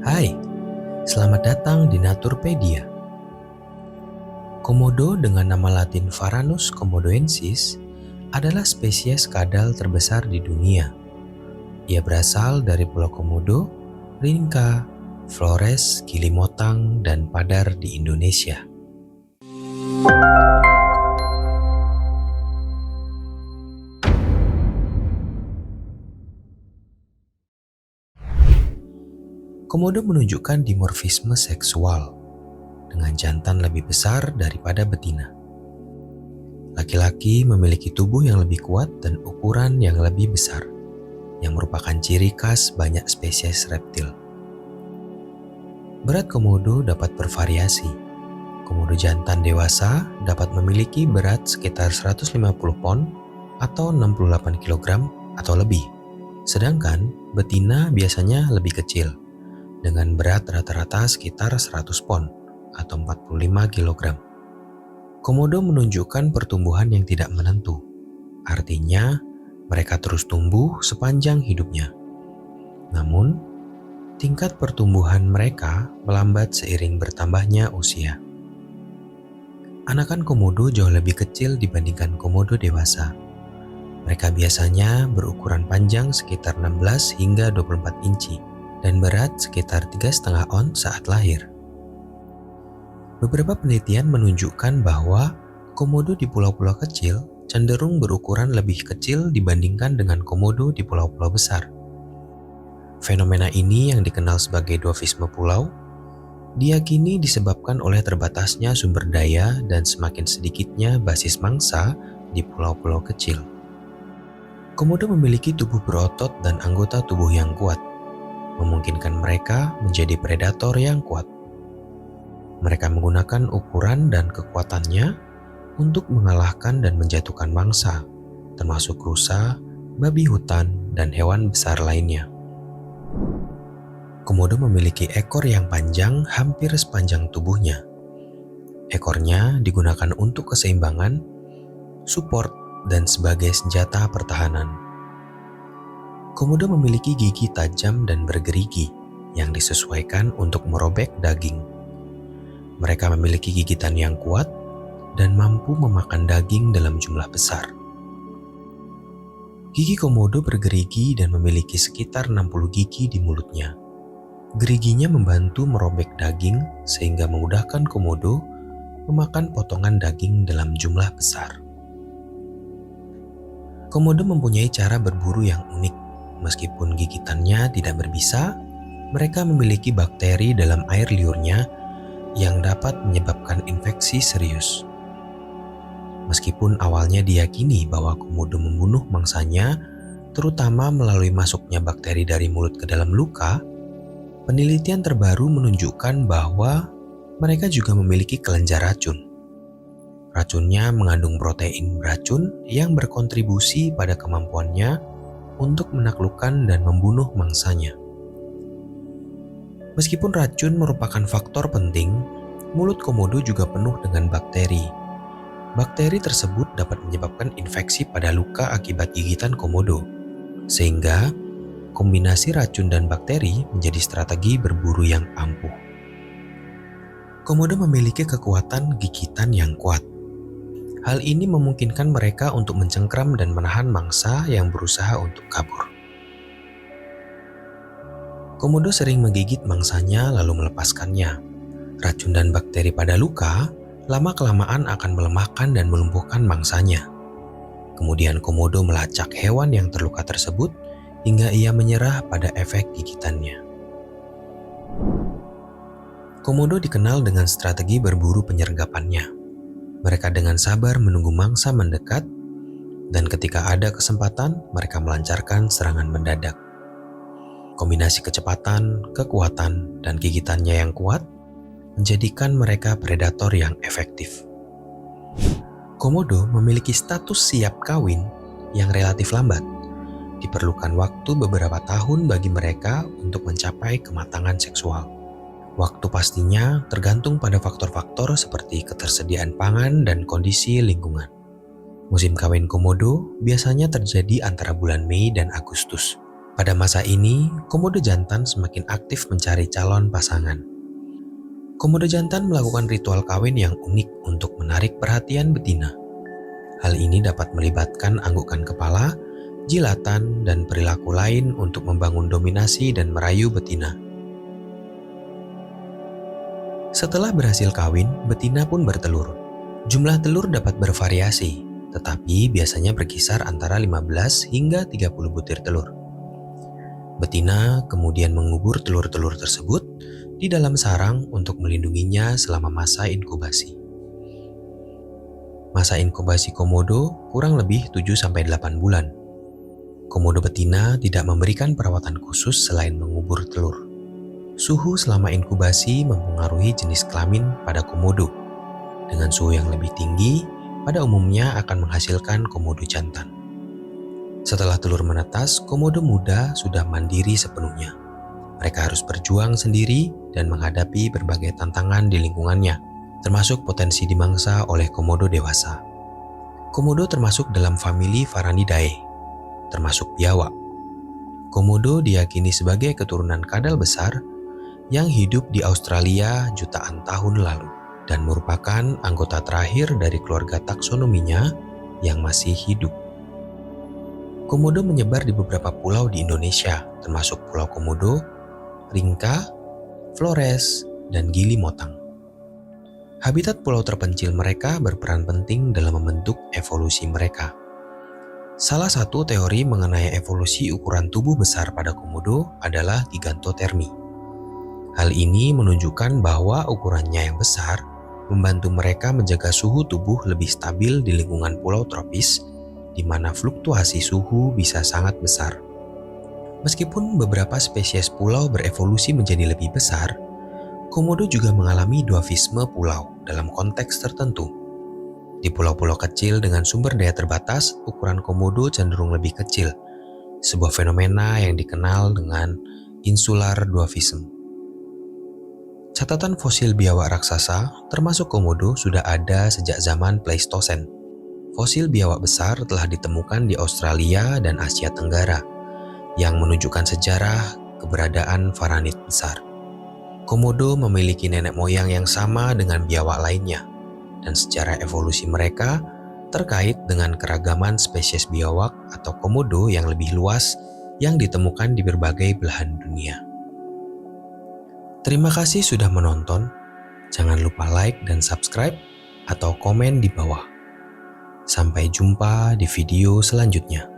Hai, selamat datang di Naturpedia. Komodo dengan nama latin Varanus komodoensis adalah spesies kadal terbesar di dunia. Ia berasal dari Pulau Komodo, Rinca, Flores, Gilimotang, dan Padar di Indonesia. Komodo menunjukkan dimorfisme seksual dengan jantan lebih besar daripada betina. Laki-laki memiliki tubuh yang lebih kuat dan ukuran yang lebih besar, yang merupakan ciri khas banyak spesies reptil. Berat komodo dapat bervariasi. Komodo jantan dewasa dapat memiliki berat sekitar 150 pon atau 68 kg atau lebih. Sedangkan betina biasanya lebih kecil, dengan berat rata-rata sekitar 100 pon atau 45 kg. Komodo menunjukkan pertumbuhan yang tidak menentu. Artinya, mereka terus tumbuh sepanjang hidupnya. Namun, tingkat pertumbuhan mereka melambat seiring bertambahnya usia. Anakan komodo jauh lebih kecil dibandingkan komodo dewasa. Mereka biasanya berukuran panjang sekitar 16 hingga 24 inci dan berat sekitar 3,5 ons saat lahir. Beberapa penelitian menunjukkan bahwa komodo di pulau-pulau kecil cenderung berukuran lebih kecil dibandingkan dengan komodo di pulau-pulau besar. Fenomena ini yang dikenal sebagai dwarfisme pulau diyakini disebabkan oleh terbatasnya sumber daya dan semakin sedikitnya basis mangsa di pulau-pulau kecil. Komodo memiliki tubuh berotot dan anggota tubuh yang kuat, memungkinkan mereka menjadi predator yang kuat. Mereka menggunakan ukuran dan kekuatannya untuk mengalahkan dan menjatuhkan mangsa, termasuk rusa, babi hutan, dan hewan besar lainnya. Komodo memiliki ekor yang panjang hampir sepanjang tubuhnya. Ekornya digunakan untuk keseimbangan, support, dan sebagai senjata pertahanan. Komodo memiliki gigi tajam dan bergerigi yang disesuaikan untuk merobek daging. Mereka memiliki gigitan yang kuat dan mampu memakan daging dalam jumlah besar. Gigi komodo bergerigi dan memiliki sekitar 60 gigi di mulutnya. Geriginya membantu merobek daging sehingga memudahkan komodo memakan potongan daging dalam jumlah besar. Komodo mempunyai cara berburu yang unik. Meskipun gigitannya tidak berbisa, mereka memiliki bakteri dalam air liurnya yang dapat menyebabkan infeksi serius. Meskipun awalnya diyakini bahwa komodo membunuh mangsanya, terutama melalui masuknya bakteri dari mulut ke dalam luka, penelitian terbaru menunjukkan bahwa mereka juga memiliki kelenjar racun. Racunnya mengandung protein beracun yang berkontribusi pada kemampuannya untuk menaklukkan dan membunuh mangsanya. Meskipun racun merupakan faktor penting, mulut komodo juga penuh dengan bakteri. Bakteri tersebut dapat menyebabkan infeksi pada luka akibat gigitan komodo, sehingga kombinasi racun dan bakteri menjadi strategi berburu yang ampuh. Komodo memiliki kekuatan gigitan yang kuat. Hal ini memungkinkan mereka untuk mencengkram dan menahan mangsa yang berusaha untuk kabur. Komodo sering menggigit mangsanya lalu melepaskannya. Racun dan bakteri pada luka lama-kelamaan akan melemahkan dan melumpuhkan mangsanya. Kemudian komodo melacak hewan yang terluka tersebut hingga ia menyerah pada efek gigitannya. Komodo dikenal dengan strategi berburu penyergapannya. Mereka dengan sabar menunggu mangsa mendekat, dan ketika ada kesempatan, mereka melancarkan serangan mendadak. Kombinasi kecepatan, kekuatan, dan gigitannya yang kuat menjadikan mereka predator yang efektif. Komodo memiliki status siap kawin yang relatif lambat. Diperlukan waktu beberapa tahun bagi mereka untuk mencapai kematangan seksual. Waktu pastinya tergantung pada faktor-faktor seperti ketersediaan pangan dan kondisi lingkungan. Musim kawin komodo biasanya terjadi antara bulan Mei dan Agustus. Pada masa ini, komodo jantan semakin aktif mencari calon pasangan. Komodo jantan melakukan ritual kawin yang unik untuk menarik perhatian betina. Hal ini dapat melibatkan anggukan kepala, jilatan, dan perilaku lain untuk membangun dominasi dan merayu betina. Setelah berhasil kawin, betina pun bertelur. Jumlah telur dapat bervariasi, tetapi biasanya berkisar antara 15 hingga 30 butir telur. Betina kemudian mengubur telur-telur tersebut di dalam sarang untuk melindunginya selama masa inkubasi. Masa inkubasi komodo kurang lebih 7-8 bulan. Komodo betina tidak memberikan perawatan khusus selain mengubur telur. Suhu selama inkubasi mempengaruhi jenis kelamin pada komodo. Dengan suhu yang lebih tinggi, pada umumnya akan menghasilkan komodo jantan. Setelah telur menetas, komodo muda sudah mandiri sepenuhnya. Mereka harus berjuang sendiri dan menghadapi berbagai tantangan di lingkungannya, termasuk potensi dimangsa oleh komodo dewasa. Komodo termasuk dalam famili Varanidae, termasuk biawak. Komodo diyakini sebagai keturunan kadal besar yang hidup di Australia jutaan tahun lalu dan merupakan anggota terakhir dari keluarga taksonominya yang masih hidup. Komodo menyebar di beberapa pulau di Indonesia, termasuk Pulau Komodo, Ringka, Flores, dan Gili Motang. Habitat pulau terpencil mereka berperan penting dalam membentuk evolusi mereka. Salah satu teori mengenai evolusi ukuran tubuh besar pada komodo adalah gigantotermi. Hal ini menunjukkan bahwa ukurannya yang besar membantu mereka menjaga suhu tubuh lebih stabil di lingkungan pulau tropis, di mana fluktuasi suhu bisa sangat besar. Meskipun beberapa spesies pulau berevolusi menjadi lebih besar, komodo juga mengalami dwarfisme pulau dalam konteks tertentu. Di pulau-pulau kecil dengan sumber daya terbatas, ukuran komodo cenderung lebih kecil, sebuah fenomena yang dikenal dengan insular dwarfism. Catatan fosil biawak raksasa, termasuk komodo, sudah ada sejak zaman Pleistosen. Fosil biawak besar telah ditemukan di Australia dan Asia Tenggara, yang menunjukkan sejarah keberadaan varanid besar. Komodo memiliki nenek moyang yang sama dengan biawak lainnya, dan sejarah evolusi mereka terkait dengan keragaman spesies biawak atau komodo yang lebih luas yang ditemukan di berbagai belahan dunia. Terima kasih sudah menonton. Jangan lupa like dan subscribe atau komen di bawah. Sampai jumpa di video selanjutnya.